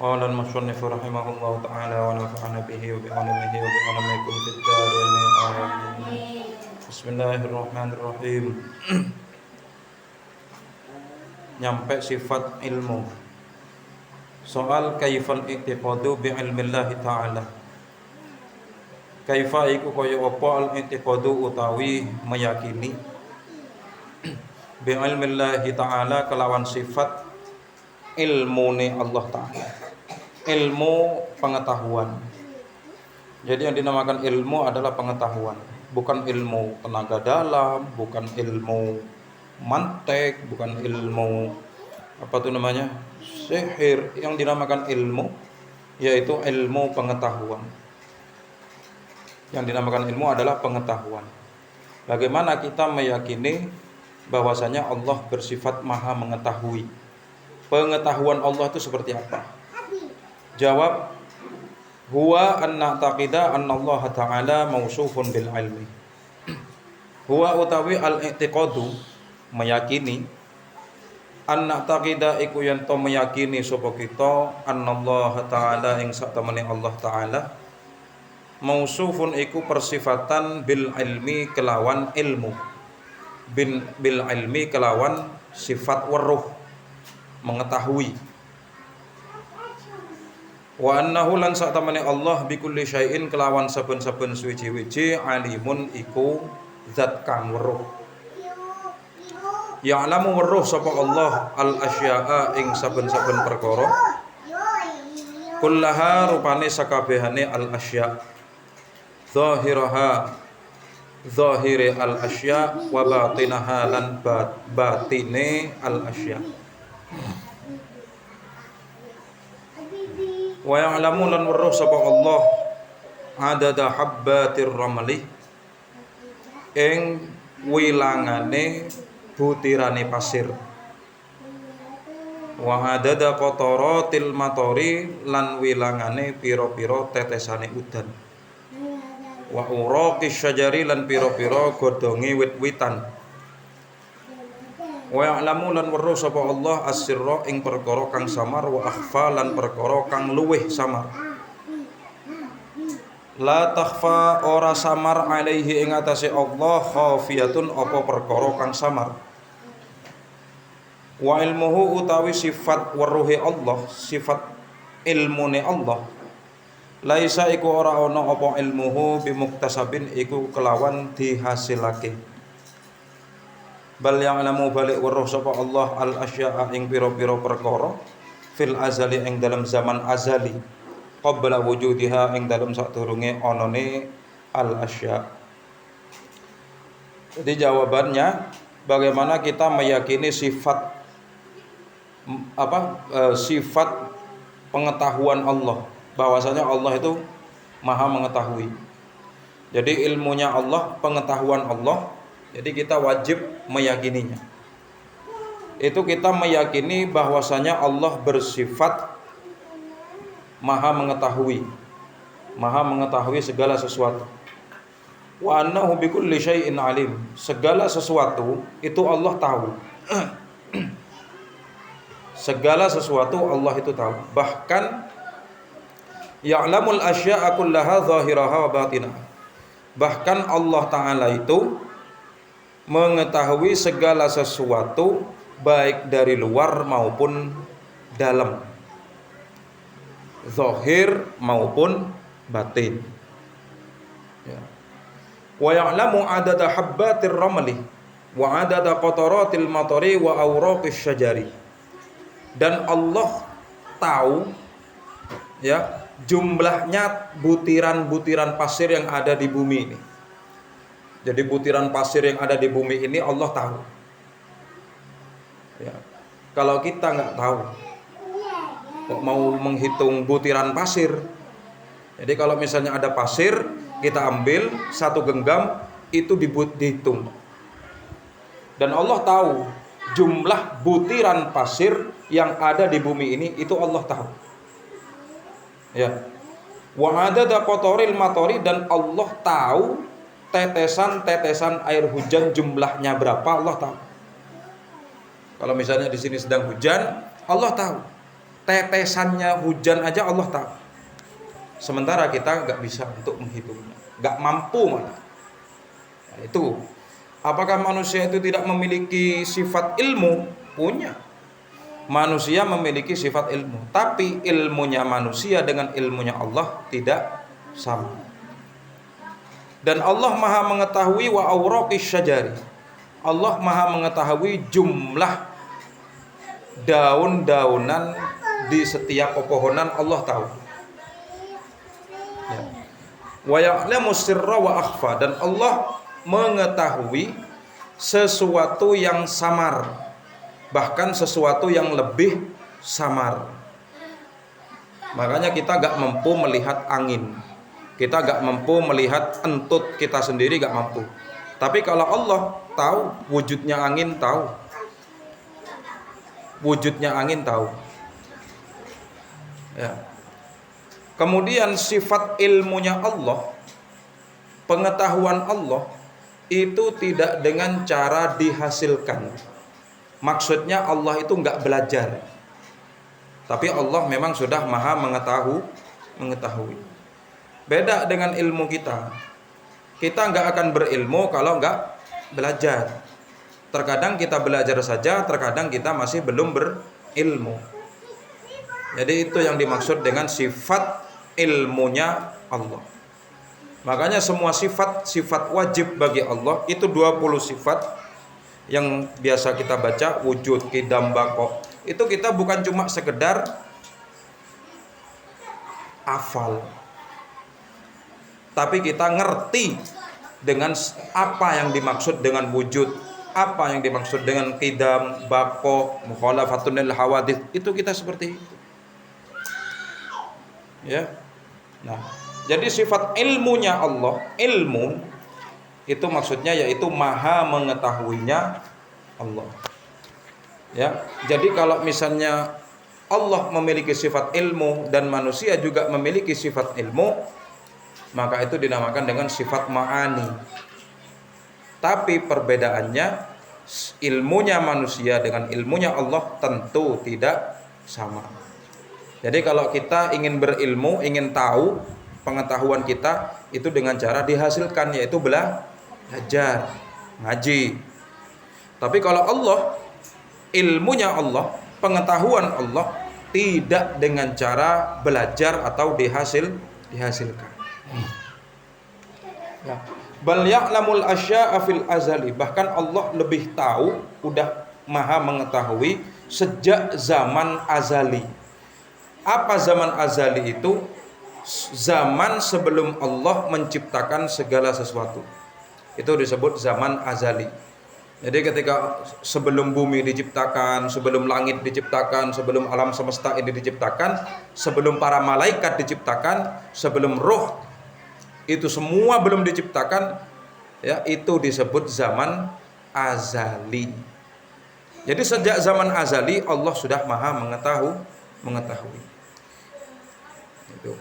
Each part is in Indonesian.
قال المصنف رحمه الله تعالى ونفعنا به وبعلمه وبعلمكم في الدارين آمين. بسم الله الرحمن الرحيم. Nyampe sifat ilmu. Soal kaifal i'tiqadu bi ilmillahi ta'ala. Kaifa iku kaya apa al i'tiqadu utawi meyakini bi ilmillahi ta'ala kelawan sifat ilmune Allah Ta'ala. Ilmu pengetahuan. Jadi yang dinamakan ilmu adalah pengetahuan, bukan ilmu tenaga dalam, bukan ilmu mantek, bukan ilmu sihir. Yang dinamakan ilmu yaitu ilmu pengetahuan. Yang dinamakan ilmu adalah pengetahuan. Bagaimana kita meyakini bahwasanya Allah bersifat maha mengetahui? Pengetahuan Allah itu seperti apa? Jawab, huwa anna taqida anna Allah Ta'ala mausufun bil ilmi. Huwa utawi al-i'tiqadu meyakini, anna taqida iku yen to meyakini sapa kita anna Allah Ta'ala ing satemene Allah Ta'ala mausufun iku persifatan bil ilmi kelawan ilmu. Bil ilmi kelawan sifat weruh, mengetahui. Wa annahu lan satamane Allah bikulli syai'in kelawan saben-saben suci-wiji alimun iku zat kang weruh. Ya'lamu weruh sapa Allah al asya'a ing saben-saben perkara. Kullaha rupane sakabehane al asya'. Zahiraha zahire al asya' wa batinaha lan batine al asya'. Wa ya'lamu lan weruh sapa Allah adada habbatir ramli ing wilangane butirane pasir. Wa adada qataratil matori lan wilangane pira-pira tetesane udan. Wa uraqis syajari lan pira-pira godhonge wit-witan. Wa ya'lamu lan weruh sapa Allah as-sirra ing perkara kang samar wa akhfa lan perkara kang luweh samar. La takhfa ora samar alaihi ing atase Allah khafiyatun apa perkara kang samar. Wa ilmuhu utawi sifat weruhe Allah, sifat ilmune Allah. Laisa iku ora ana apa ilmuhu bimuktasabin iku kelawan dihasilake. Bal ya'lamu balik weruh sapa Allah al asya'a ing pira-pira perkara fil azali ing dalam zaman azali qabla wujudiha ing dalam sadurunge anane al asya'. Jadi jawabannya, bagaimana kita meyakini sifat sifat pengetahuan Allah, bahwasanya Allah itu maha mengetahui. Jadi ilmunya Allah, pengetahuan Allah, jadi kita wajib meyakininya. Itu kita meyakini bahwasanya Allah bersifat maha mengetahui segala sesuatu. Wa annahu bikulli syai'in alim. Segala sesuatu itu Allah tahu. Segala sesuatu Allah itu tahu. Bahkan ya'lamul asya'a kullaha zahiraha wa batinaha. Bahkan Allah Ta'ala itu mengetahui segala sesuatu baik dari luar maupun dalam, zahir maupun batin. Wa ya'lamu adada habbatir ramli wa adada qataratil matari wa awraqis syajari. Dan Allah tahu jumlahnya butiran-butiran pasir yang ada di bumi ini. Jadi butiran pasir yang ada di bumi ini Allah tahu. Kalau kita nggak tahu, kok mau menghitung butiran pasir? Jadi kalau misalnya ada pasir, kita ambil satu genggam, itu dihitung. Dan Allah tahu jumlah butiran pasir yang ada di bumi ini, itu Allah tahu. Wa adada qataril matori, dan Allah tahu tetesan-tetesan air hujan jumlahnya berapa, Allah tahu. Kalau misalnya di sini sedang hujan, Allah tahu. tetesannya hujan aja Allah tahu. Sementara kita nggak bisa untuk menghitungnya, nggak mampu malah. Nah, itu. Apakah manusia itu tidak memiliki sifat ilmu? Punya. Manusia memiliki sifat ilmu, tapi ilmunya manusia dengan ilmunya Allah tidak sama. Dan Allah Maha mengetahui wa awraqis syajari. Allah Maha mengetahui jumlah daun-daunan di setiap pepohonan, Allah tahu. Ya. Wa ya'lamu sirra wa akhfa, dan Allah mengetahui sesuatu yang samar, bahkan sesuatu yang lebih samar. Makanya kita gak mampu melihat angin, kita gak mampu melihat entut kita sendiri, gak mampu. Tapi kalau Allah tahu wujudnya angin, tahu wujudnya angin, tahu. Ya. Kemudian sifat ilmunya Allah, pengetahuan Allah itu tidak dengan cara dihasilkan. Maksudnya Allah itu enggak belajar, tapi Allah memang sudah maha mengetahui. Beda dengan ilmu kita. Kita enggak akan berilmu kalau enggak belajar. Terkadang kita belajar saja, terkadang kita masih belum berilmu. Jadi itu yang dimaksud dengan sifat ilmunya Allah. Makanya semua sifat wajib bagi Allah itu 20 sifat yang biasa kita baca, wujud, qidam, baqa. Itu kita bukan cuma sekedar hafal, tapi kita ngerti dengan apa yang dimaksud dengan wujud, apa yang dimaksud dengan qidam, baqa, mukhalafatun lil hawadits. Itu kita seperti itu. Ya. Nah, jadi sifat ilmunya Allah, ilmu itu maksudnya yaitu maha mengetahuinya Allah. Ya, jadi kalau misalnya Allah memiliki sifat ilmu dan manusia juga memiliki sifat ilmu, maka itu dinamakan dengan sifat ma'ani. Tapi perbedaannya, ilmunya manusia dengan ilmunya Allah tentu tidak sama. Jadi kalau kita ingin berilmu, ingin tahu pengetahuan kita itu dengan cara dihasilkan, yaitu belajar, ngaji. Tapi kalau Allah, ilmunya Allah, pengetahuan Allah tidak dengan cara belajar atau dihasilkan. Ya. Bal ya'lamul asya'a fil azali, bahkan Allah lebih tahu, udah maha mengetahui sejak zaman azali. Apa zaman azali itu? Zaman sebelum Allah menciptakan segala sesuatu. Itu disebut zaman azali. Jadi ketika sebelum bumi diciptakan, sebelum langit diciptakan, sebelum alam semesta ini diciptakan, sebelum para malaikat diciptakan, sebelum roh itu semua belum diciptakan, ya, itu disebut zaman azali. Jadi sejak zaman azali Allah sudah maha mengetahui. Itu.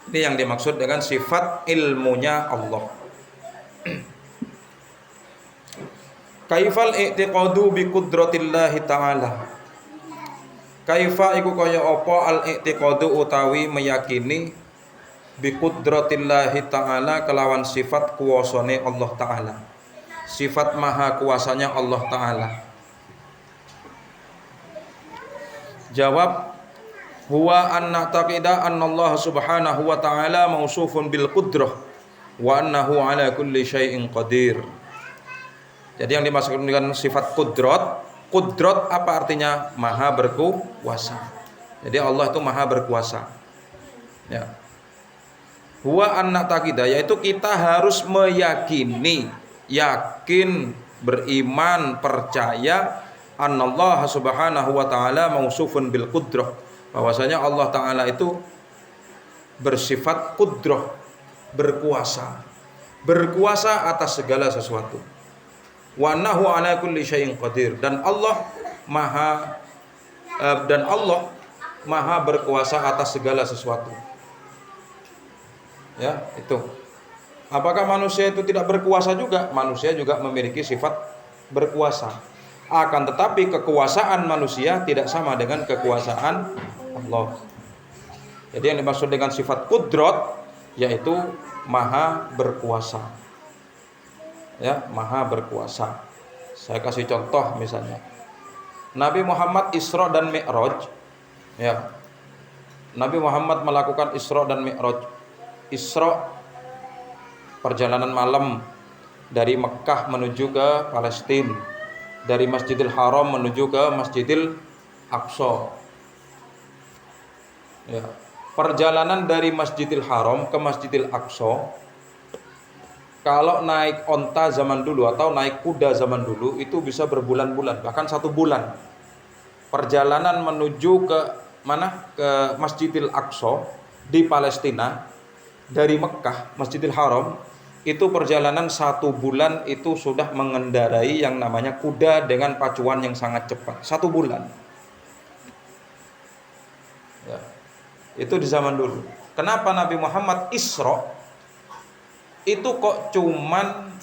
Ini yang dimaksud dengan sifat ilmunya Allah. Kaifal i'tiqadu bi qudratillahi ta'ala. Kaifa iku kaya apa al i'tiqadu utawi meyakini bi qudratillahi ta'ala kelawan sifat kuwasane Allah Ta'ala. Sifat maha kuasanya Allah Ta'ala. Jawab, huwa anna taqida anna Allah subhanahu wa ta'ala mausufun bil qudrah wa annahu ala kulli syai'in qadir. Jadi yang dimaksud dengan sifat qudrat, qudrat apa artinya? Maha berkuasa. Jadi Allah itu maha berkuasa. Ya. Huwa anna taqida, yaitu kita harus meyakini, yakin, beriman, percaya annallaha subhanahu wa ta'ala mausufun bil qudrah, bahwasanya Allah Ta'ala itu bersifat qudrah, berkuasa, berkuasa atas segala sesuatu. Wa annahu ala kulli syai'in qadir, dan Allah maha berkuasa atas segala sesuatu. Ya, itu. Apakah manusia itu tidak berkuasa juga? Manusia juga memiliki sifat berkuasa. Akan tetapi kekuasaan manusia tidak sama dengan kekuasaan Allah. Jadi yang dimaksud dengan sifat kudrat yaitu maha berkuasa. Ya, maha berkuasa. Saya kasih contoh misalnya. Nabi Muhammad Isra dan Mi'raj. Ya. Nabi Muhammad melakukan Isra dan Mi'raj. Isra perjalanan malam dari Mekah menuju ke Palestina, dari Masjidil Haram menuju ke Masjidil Aqsa. Ya. Perjalanan dari Masjidil Haram ke Masjidil Aqsa, kalau naik onta zaman dulu atau naik kuda zaman dulu itu bisa berbulan-bulan, bahkan 1 bulan. Perjalanan menuju ke mana? Ke Masjidil Aqsa di Palestina dari Mekah, Masjidil Haram, itu perjalanan 1 bulan itu sudah mengendarai yang namanya kuda dengan pacuan yang sangat cepat. 1 bulan. Ya. Itu di zaman dulu. Kenapa Nabi Muhammad Isra itu kok cuman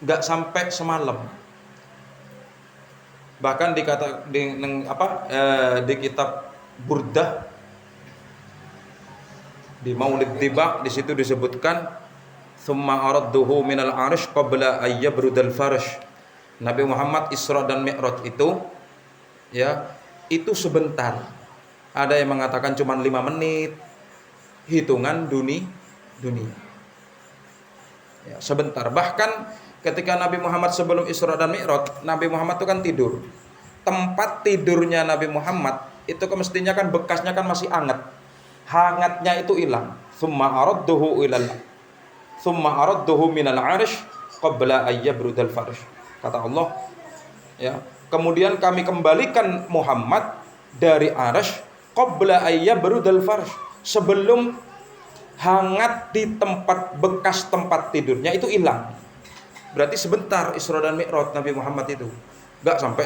nggak sampai semalam? Bahkan di kitab Burdah, di Maulid Dibak, di situ disebutkan thumma aradduhu minal arsh qabla ayyabrudal farsh. Nabi Muhammad Isra dan Mi'raj itu ya, itu sebentar. Ada yang mengatakan cuma 5 menit hitungan dunia. Ya, sebentar. Bahkan ketika Nabi Muhammad sebelum Isra dan Mi'raj, Nabi Muhammad itu kan tidur. Tempat tidurnya Nabi Muhammad itu mestinya kan bekasnya kan masih hangat. Hangatnya itu hilang. Summa aradduhu minal arsh qabla ayyabrudal farsh. Kata Allah, ya, kemudian kami kembalikan Muhammad dari arsh qabla ayyabrudal farsh, sebelum hangat di tempat bekas tempat tidurnya itu hilang. Berarti sebentar Isra dan Mi'raj Nabi Muhammad itu, enggak sampai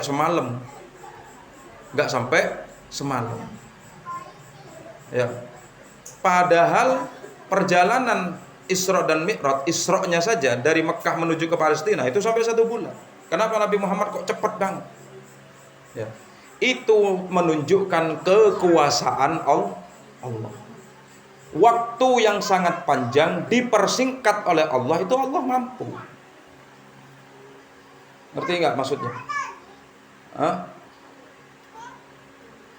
semalam. Ya. Padahal perjalanan Isra dan Mi'raj, Isra-nya saja dari Mekah menuju ke Palestina itu sampai 1 bulan. Kenapa Nabi Muhammad kok cepat banget? Ya. Itu menunjukkan kekuasaan Allah. Waktu yang sangat panjang dipersingkat oleh Allah, itu Allah mampu. Ngerti nggak maksudnya?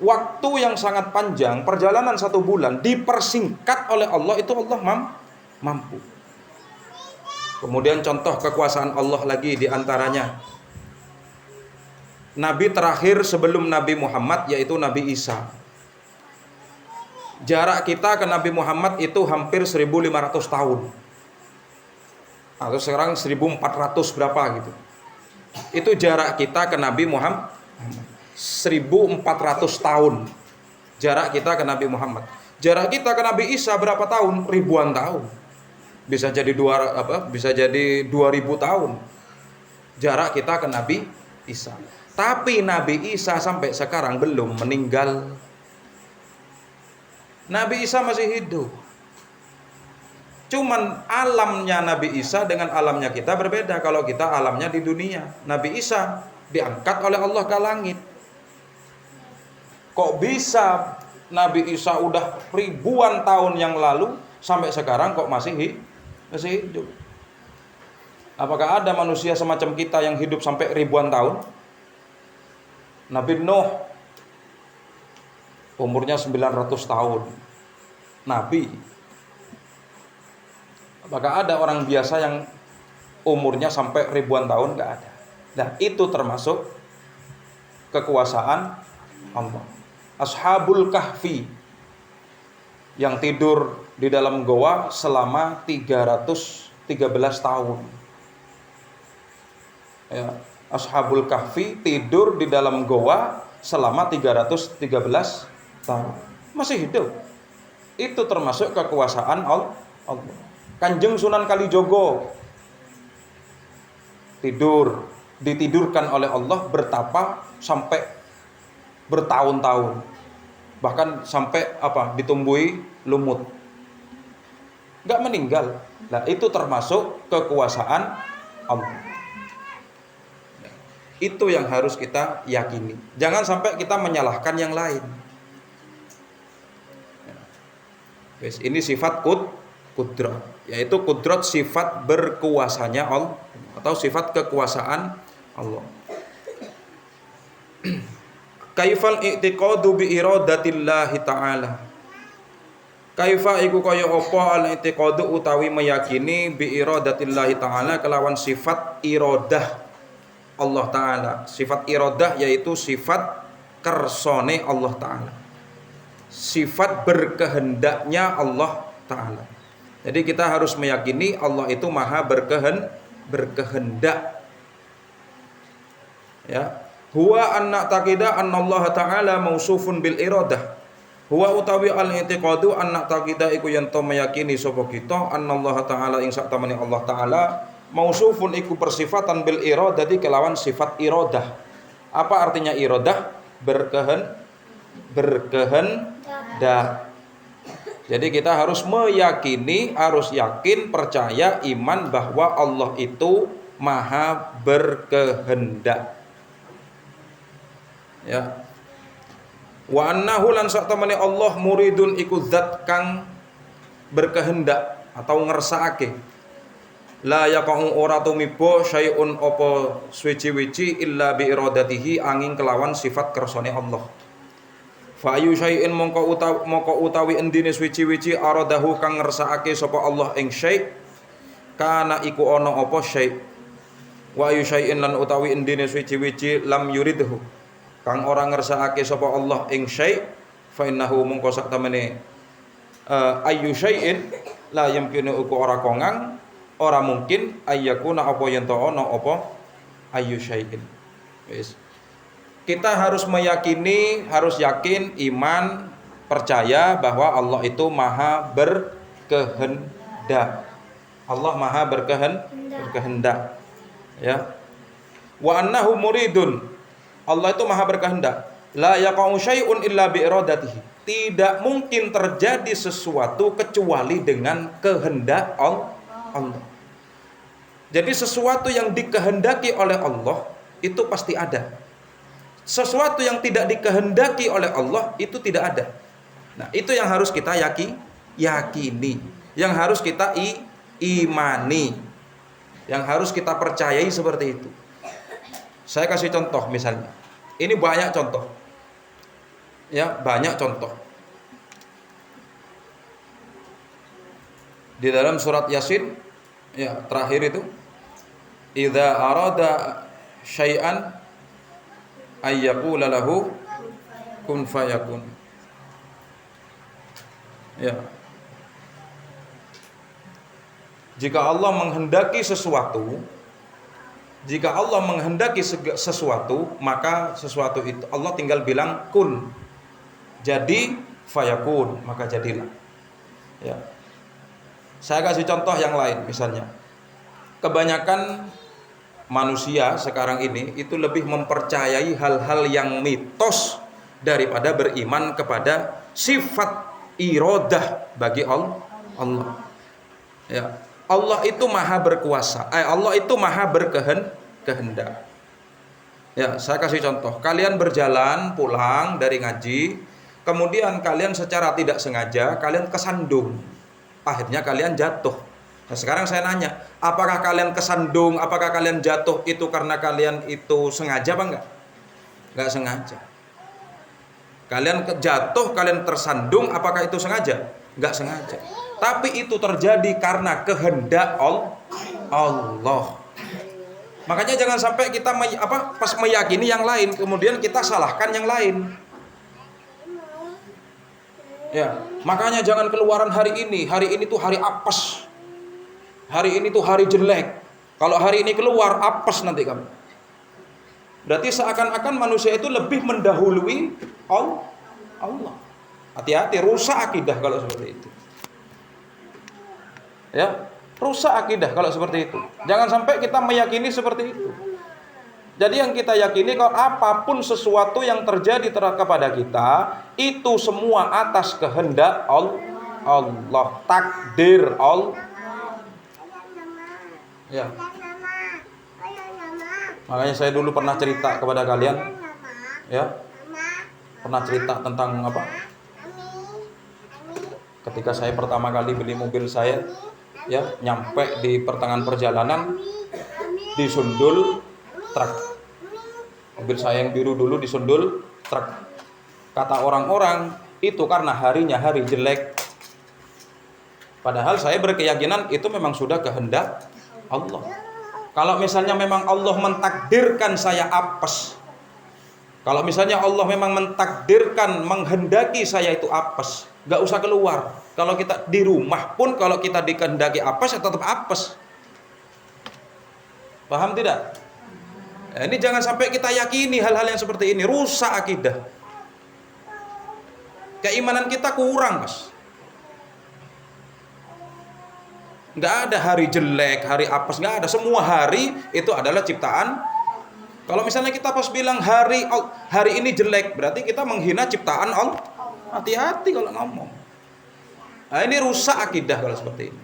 Waktu yang sangat panjang, perjalanan 1 bulan dipersingkat oleh Allah, itu Allah mampu. Kemudian contoh kekuasaan Allah lagi diantaranya, Nabi terakhir sebelum Nabi Muhammad yaitu Nabi Isa. Jarak kita ke Nabi Muhammad itu hampir 1500 tahun. Atau sekarang 1400 berapa gitu. Itu jarak kita ke Nabi Muhammad. 1400 tahun. Jarak kita ke Nabi Muhammad. Jarak kita ke Nabi Isa berapa tahun? Ribuan tahun. Bisa jadi 2000 tahun. Jarak kita ke Nabi Isa. Tapi Nabi Isa sampai sekarang belum meninggal. Nabi Isa masih hidup. Cuman alamnya Nabi Isa dengan alamnya kita berbeda. Kalau kita alamnya di dunia, Nabi Isa diangkat oleh Allah ke langit. Kok bisa Nabi Isa udah ribuan tahun yang lalu sampai sekarang kok masih hidup? Apakah ada manusia semacam kita yang hidup sampai ribuan tahun? Nabi Nuh umurnya 900 tahun. Nabi. Apakah ada orang biasa yang umurnya sampai ribuan tahun? Enggak ada. Nah, itu termasuk kekuasaan Allah. Ashabul Kahfi yang tidur di dalam goa selama 313 tahun. Ya, Ashabul Kahfi tidur di dalam goa selama 313 tahun. Masih hidup. Itu termasuk kekuasaan Allah. Kanjeng Sunan Kalijogo ditidurkan oleh Allah bertapa sampai bertahun-tahun. Bahkan sampai ditumbuhi lumut. Enggak meninggal. Nah, itu termasuk kekuasaan Allah. Itu yang harus kita yakini. Jangan sampai kita menyalahkan yang lain. Ini sifat kudrat, yaitu kudrat sifat berkuasanya Allah atau sifat kekuasaan Allah. Kaifal i'tiqadu bi iradatillahi ta'ala. Kaifa iku kaya apa al i'tiqadu utawi meyakini bi iradatillahi ta'ala kelawan sifat iradah Allah Ta'ala. Sifat iradah yaitu sifat kersone Allah Ta'ala, sifat berkehendaknya Allah Ta'ala. Jadi kita harus meyakini Allah itu maha berkehendak. Ya, huwa anna taqida anna Allah Ta'ala mausufun bil iradah. Huwa utawi al-i'tiqadu anna taqida iku yen to meyakini sapa kita anna Allah Ta'ala ing sak temene Allah Ta'ala mausufun iku persifatan bil iradati kelawan sifat iradah. Apa artinya iradah? Berkehendak. Jadi kita harus meyakini, harus yakin, percaya, iman bahwa Allah itu maha berkehendak. Ya. Wa annahu lan sak temene Allah muridun iku zat kang berkehendak atau ngersakake. La yaqa'u ora tumiba syai'un apa suci-wici illa bi iradatihi angin kelawan sifat kersane Allah. Fa ayu syai'in mongko utawi endine suci-wici aradahu kang ngersakake sapa Allah ing syai' kana iku ana apa syai'. Wa ayu syai'in lan utawi endine suci-wici lam yuridhu kang ora ngersakake sapa Allah ing syai' fa innahu mongko sak temene ayu syai'in la yamkinu uku ora kongang ora mungkin ayyakuna apa yen to ana apa ayu syai'in. Wis. Kita harus meyakini, harus yakin, iman, percaya bahwa Allah itu maha berkehendak. Allah maha berkehendak. Ya. Wa annahu muridun. Allah itu maha berkehendak. La yaqa'u syai'un illa bi iradatihi. Tidak mungkin terjadi sesuatu kecuali dengan kehendak Allah. Jadi sesuatu yang dikehendaki oleh Allah itu pasti ada. Sesuatu yang tidak dikehendaki oleh Allah itu tidak ada. Nah, itu yang harus kita yakini, yang harus kita imani, yang harus kita percayai seperti itu. Saya kasih contoh misalnya. Ini banyak contoh. Ya, banyak contoh. Di dalam surat Yasin ya, terakhir itu idza arada syai'an ayyaqula lahu kun fayakun. Ya. Jika Allah menghendaki sesuatu, maka sesuatu itu Allah tinggal bilang kun. Jadi fayakun, maka jadilah. Ya. Saya kasih contoh yang lain misalnya. Kebanyakan manusia sekarang ini itu lebih mempercayai hal-hal yang mitos daripada beriman kepada sifat iradah bagi Allah. Ya. Allah itu maha berkuasa. Allah itu maha berkehendak. Ya, saya kasih contoh. Kalian berjalan pulang dari ngaji, kemudian kalian secara tidak sengaja kalian kesandung. Akhirnya kalian jatuh. Nah, sekarang saya nanya, apakah kalian kesandung, apakah kalian jatuh itu karena kalian itu sengaja apa enggak? Enggak sengaja. Kalian jatuh, kalian tersandung, apakah itu sengaja? Enggak sengaja. Tapi itu terjadi karena kehendak Allah. Makanya jangan sampai kita pas meyakini yang lain, kemudian kita salahkan yang lain. Ya, makanya jangan keluaran hari ini tuh hari apes. Hari ini tuh hari jelek. Kalau hari ini keluar, apes nanti kamu. Berarti seakan-akan manusia itu lebih mendahului Allah. Hati-hati, rusak akidah kalau seperti itu. Ya, rusak akidah kalau seperti itu. Jangan sampai kita meyakini seperti itu. Jadi yang kita yakini kalau apapun sesuatu yang terjadi kepada kita, itu semua atas kehendak Allah, takdir Allah. Ya. Makanya saya dulu pernah cerita kepada kalian, ya, pernah cerita tentang apa? Ketika saya pertama kali beli mobil saya, ya, nyampe di pertengahan perjalanan disundul truk. Mobil saya yang biru dulu disundul truk. Kata orang-orang itu karena harinya hari jelek. Padahal saya berkeyakinan itu memang sudah kehendak Allah. Kalau misalnya memang Allah mentakdirkan saya apes, kalau misalnya Allah memang mentakdirkan, menghendaki saya itu apes, gak usah keluar. Kalau kita di rumah pun, kalau kita dikehendaki apes, ya tetap apes. Paham tidak? Nah, ini jangan sampai kita yakini hal-hal yang seperti ini, rusak akidah. Keimanan kita kurang, Mas. Nggak ada hari jelek, hari apes, nggak ada. Semua hari itu adalah ciptaan. Kalau misalnya kita pas bilang hari ini jelek, berarti kita menghina ciptaan Allah. Hati-hati kalau ngomong. Nah, ini rusak akidah kalau seperti ini.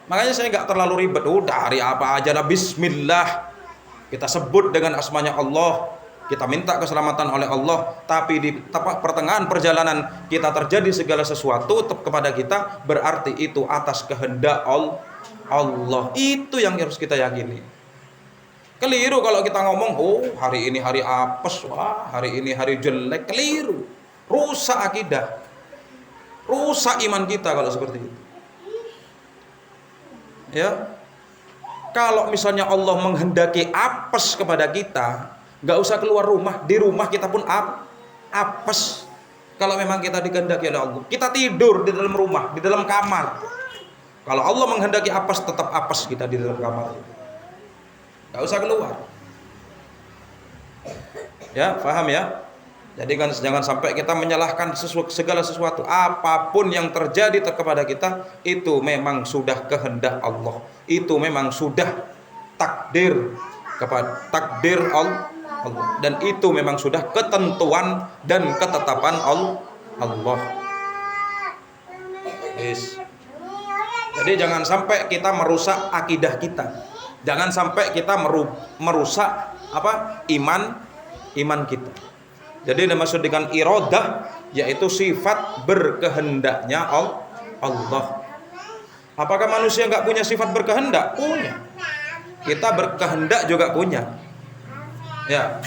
Makanya saya nggak terlalu ribet. Udah hari apa aja lah, bismillah. Kita sebut dengan asmanya Allah. Kita minta keselamatan oleh Allah, tapi di pertengahan perjalanan kita terjadi segala sesuatu kepada kita, berarti itu atas kehendak Allah. Itu yang harus kita yakini. Keliru kalau kita ngomong, oh hari ini hari apes, wah hari ini hari jelek. Keliru, rusak akidah, rusak iman kita kalau seperti itu. Ya, kalau misalnya Allah menghendaki apes kepada kita, nggak usah keluar rumah, di rumah kita pun apes. Kalau memang kita dikehendaki oleh Allah, kita tidur di dalam rumah, di dalam kamar. Kalau Allah menghendaki apes, tetap apes kita di dalam kamar. Nggak usah keluar. Ya, paham ya? Jadi kan jangan sampai kita menyalahkan segala sesuatu. Apapun yang terjadi kepada kita, itu memang sudah kehendak Allah. Itu memang sudah takdir Allah. Dan itu memang sudah ketentuan dan ketetapan Allah. Yes. Jadi jangan sampai kita merusak akidah kita. Jangan sampai kita merusak iman kita. Jadi dimaksud dengan iradah yaitu sifat berkehendaknya Allah. Apakah manusia nggak punya sifat berkehendak? Punya. Kita berkehendak juga punya. Ya.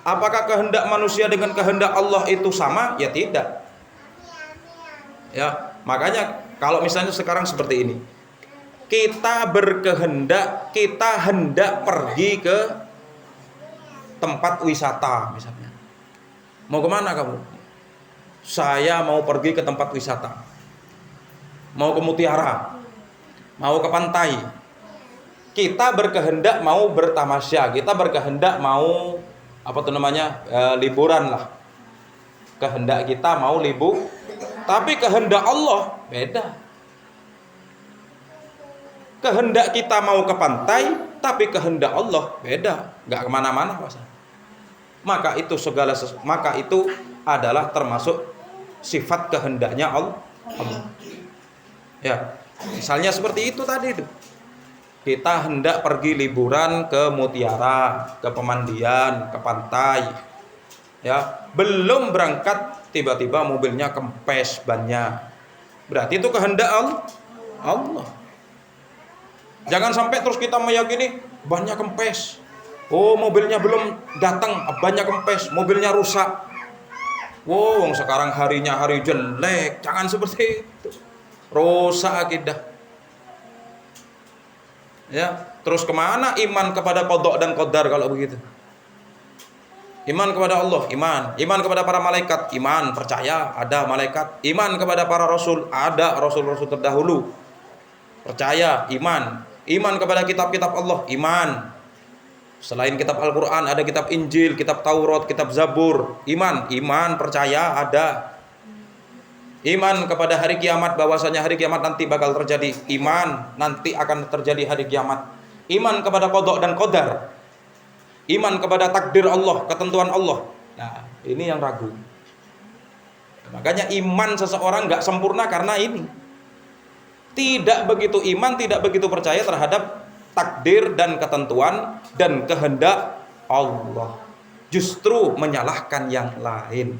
Apakah kehendak manusia dengan kehendak Allah itu sama? Ya tidak. Ya, makanya kalau misalnya sekarang seperti ini. Kita berkehendak, kita hendak pergi ke tempat wisata misalnya. Mau kemana kamu? Saya mau pergi ke tempat wisata. Mau ke Mutiara. Mau ke pantai. Kita berkehendak mau bertamasya, kita berkehendak mau liburan lah. Kehendak kita mau libur, tapi kehendak Allah beda. Kehendak kita mau ke pantai, tapi kehendak Allah beda, nggak kemana-mana Mas. Maka itu adalah termasuk sifat kehendaknya Allah. Ya, misalnya seperti itu tadi itu. Kita hendak pergi liburan ke Mutiara, ke Pemandian, ke pantai. Ya, belum berangkat tiba-tiba mobilnya kempes bannya. Berarti itu kehendak Allah. Jangan sampai terus kita meyakini bannya kempes. Oh, mobilnya belum datang, bannya kempes, mobilnya rusak. Wow, sekarang harinya hari jelek. Jangan seperti itu. Rusak akidah. Ya, terus kemana iman kepada qada dan qadar kalau begitu? Iman kepada Allah, iman kepada para malaikat, iman, percaya ada malaikat, iman kepada para rasul, ada rasul-rasul terdahulu, percaya, iman kepada kitab-kitab Allah, iman. Selain kitab Al-Quran ada kitab Injil, kitab Taurat, kitab Zabur, iman, percaya ada. Iman kepada hari kiamat, bahwasanya hari kiamat nanti bakal terjadi. Iman, nanti akan terjadi hari kiamat. Iman kepada qada dan qadar. Iman kepada takdir Allah, ketentuan Allah. Nah, ini yang ragu. Makanya iman seseorang gak sempurna karena ini. Tidak begitu iman, tidak begitu percaya terhadap takdir dan ketentuan dan kehendak Allah, justru menyalahkan yang lain.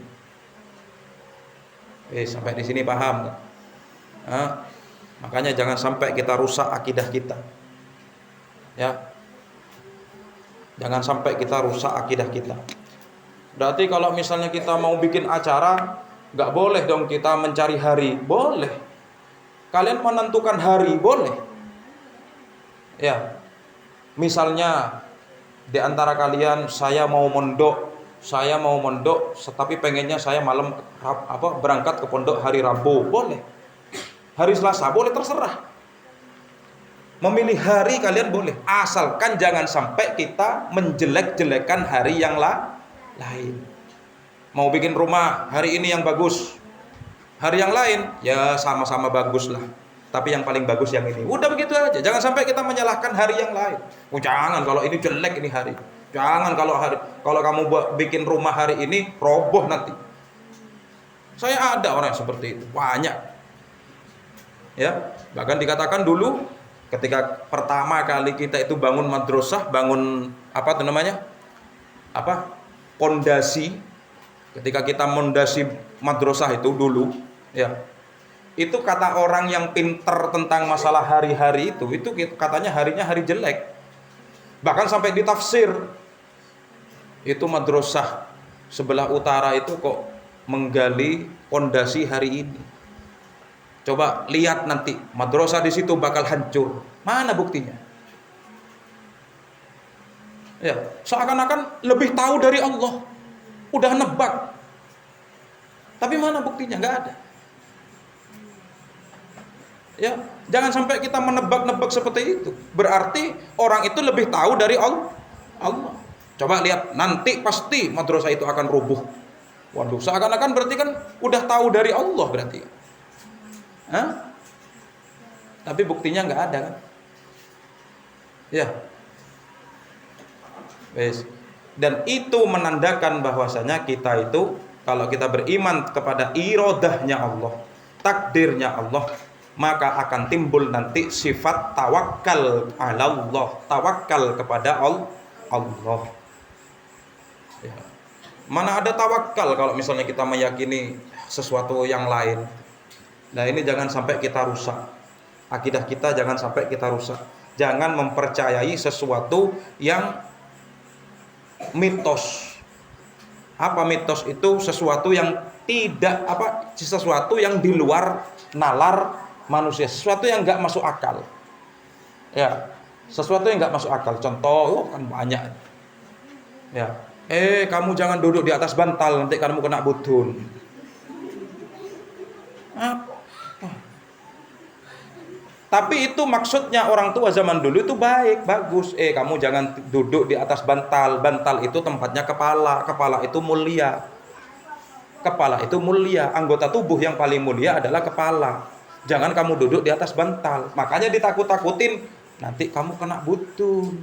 Sampai di sini paham nggak? Makanya jangan sampai kita rusak akidah kita, ya. Jangan sampai kita rusak akidah kita. Berarti kalau misalnya kita mau bikin acara, nggak boleh dong kita mencari hari. Boleh. Kalian menentukan hari, boleh. Ya. Misalnya di antara kalian saya mau mondok, tapi pengennya saya malam berangkat ke pondok hari Rabu, boleh. Hari Selasa boleh, terserah. Memilih hari kalian boleh, asalkan jangan sampai kita menjelek-jelekan hari yang lain. Mau bikin rumah hari ini yang bagus, hari yang lain ya sama-sama bagus lah, tapi yang paling bagus yang ini. Udah begitu aja. Jangan sampai kita menyalahkan hari yang lain. Jangan kalau ini jelek ini hari. Jangan kalau kamu bikin rumah hari ini roboh nanti. Saya ada orang seperti itu, banyak. Ya, bahkan dikatakan dulu ketika pertama kali kita itu bangun madrasah, bangun pondasi. Ketika kita mondasi madrasah itu dulu, ya. Itu kata orang yang pinter tentang masalah hari-hari itu katanya harinya hari jelek. Bahkan sampai ditafsir. Itu madrasah sebelah utara itu kok menggali pondasi hari ini. Coba lihat nanti madrasah di situ bakal hancur. Mana buktinya? Ya, seakan-akan lebih tahu dari Allah. Udah nebak. Tapi mana buktinya? Enggak ada. Ya, jangan sampai kita menebak-nebak seperti itu. Berarti orang itu lebih tahu dari Allah. Coba lihat, nanti pasti madrasah itu akan rubuh. Waduh, seakan-akan berarti kan udah tahu dari Allah berarti. Tapi buktinya nggak ada kan? Ya. Dan itu menandakan bahwasanya kita itu kalau kita beriman kepada irodahnya Allah, takdirnya Allah, maka akan timbul nanti sifat tawakal ala Allah, tawakal kepada Allah. Ya. Mana ada tawakal kalau misalnya kita meyakini sesuatu yang lain. Nah, ini jangan sampai kita rusak. Akidah kita jangan sampai kita rusak. Jangan mempercayai sesuatu yang mitos. Apa mitos itu? Sesuatu yang sesuatu yang di luar nalar manusia, sesuatu yang enggak masuk akal. Ya, sesuatu yang enggak masuk akal. Contoh, kan banyak. Ya. Kamu jangan duduk di atas bantal, nanti kamu kena budun. Tapi itu maksudnya orang tua zaman dulu itu baik, bagus. Kamu jangan duduk di atas bantal. Bantal itu tempatnya kepala. Kepala itu mulia. Kepala itu mulia. Anggota tubuh yang paling mulia adalah kepala. Jangan kamu duduk di atas bantal. Makanya ditakut-takutin, nanti kamu kena butun.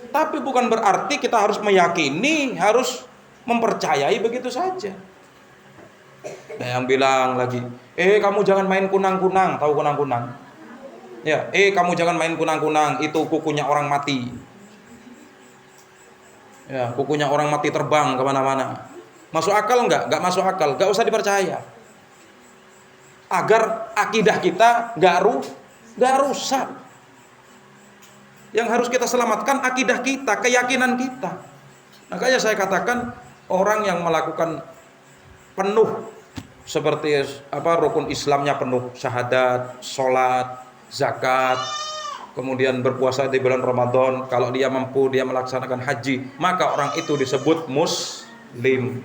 Tapi bukan berarti kita harus meyakini, harus mempercayai begitu saja. Ada yang bilang lagi, kamu jangan main kunang-kunang. Tahu kunang-kunang? Ya, kamu jangan main kunang-kunang, itu kukunya orang mati. Ya, kukunya orang mati terbang kemana-mana. Masuk akal enggak? Enggak masuk akal, enggak usah dipercaya. Agar akidah kita enggak rusak. Yang harus kita selamatkan akidah kita, keyakinan kita. Makanya saya katakan orang yang melakukan penuh seperti rukun Islamnya penuh, syahadat, sholat, zakat, kemudian berpuasa di bulan Ramadan, kalau dia mampu dia melaksanakan haji, maka orang itu disebut muslim.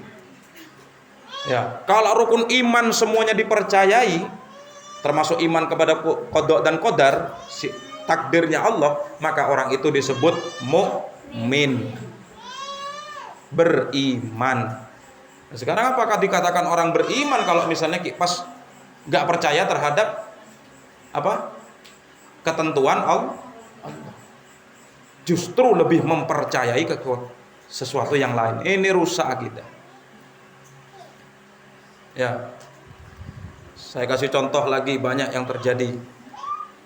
Ya, kalau rukun iman semuanya dipercayai, termasuk iman kepada qada dan qadar, takdirnya Allah, maka orang itu disebut mukmin, beriman. Sekarang apakah dikatakan orang beriman kalau misalnya pas nggak percaya terhadap ketentuan Allah? Justru lebih mempercayai ke sesuatu yang lain. Ini rusak akidah. Ya, saya kasih contoh lagi, banyak yang terjadi.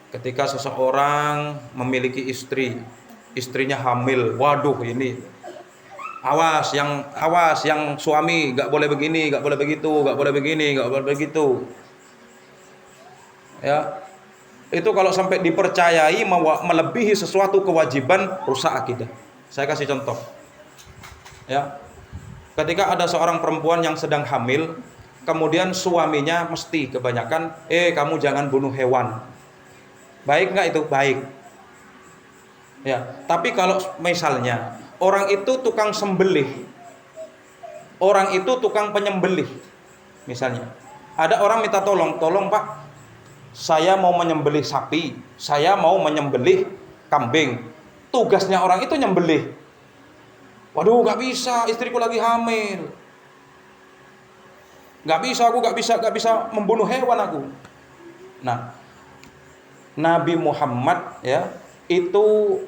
Ketika seseorang memiliki istri, istrinya hamil, waduh ini awas yang suami nggak boleh begini, nggak boleh begitu, nggak boleh begini, nggak boleh begitu. Ya, itu kalau sampai dipercayai melebihi sesuatu kewajiban, rusak akidah. Saya kasih contoh. Ya, ketika ada seorang perempuan yang sedang hamil, kemudian suaminya mesti kebanyakan, kamu jangan bunuh hewan. Baik nggak itu? Baik. Ya, tapi kalau misalnya orang itu tukang sembelih, orang itu tukang penyembelih, misalnya, ada orang minta tolong Pak, saya mau menyembelih sapi, saya mau menyembelih kambing. Tugasnya orang itu nyembelih. Waduh, nggak bisa, istriku lagi hamil. Nggak bisa membunuh hewan aku. Nah, Nabi Muhammad ya itu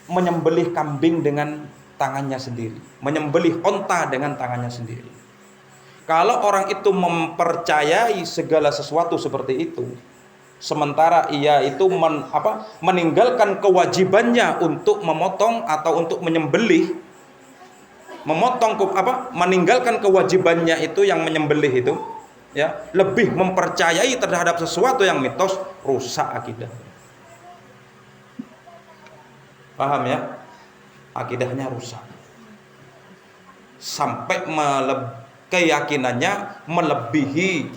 menyembelih kambing dengan tangannya sendiri, menyembelih onta dengan tangannya sendiri. Kalau orang itu mempercayai segala sesuatu seperti itu, sementara ia itu meninggalkan kewajibannya untuk memotong atau untuk menyembelih, meninggalkan kewajibannya itu yang menyembelih itu, ya, lebih mempercayai terhadap sesuatu yang mitos, rusak akidah. Paham ya? Akidahnya rusak. Sampai keyakinannya melebihi,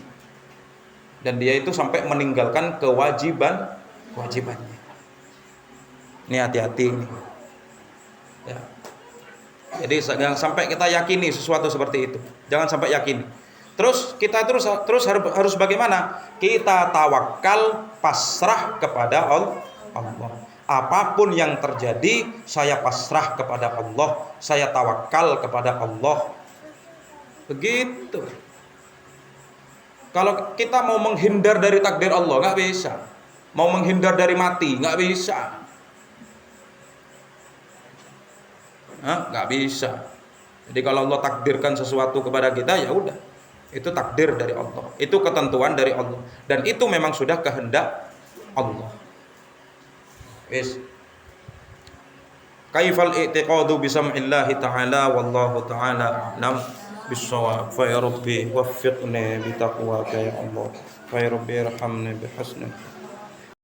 dan dia itu sampai meninggalkan kewajibannya. Ini hati-hati ini. Ya. Jadi jangan sampai kita yakini sesuatu seperti itu. Jangan sampai yakini. Terus kita harus bagaimana? Kita tawakal, pasrah kepada Allah. Apapun yang terjadi, saya pasrah kepada Allah, saya tawakal kepada Allah. Begitu. Kalau kita mau menghindar dari takdir Allah, nggak bisa. Mau menghindar dari mati, nggak bisa. Nggak bisa. Jadi kalau Allah takdirkan sesuatu kepada kita, ya udah, itu takdir dari Allah, itu ketentuan dari Allah, dan itu memang sudah kehendak Allah. Wis. Kaifal i'tiqadu bi sam'illahi ta'ala wallahu ta'ala a'lam bis-shawab. Fa ya rabbi waffiqni bi taqwaka ya Allah. Fa ya rabbi irhamni bi husni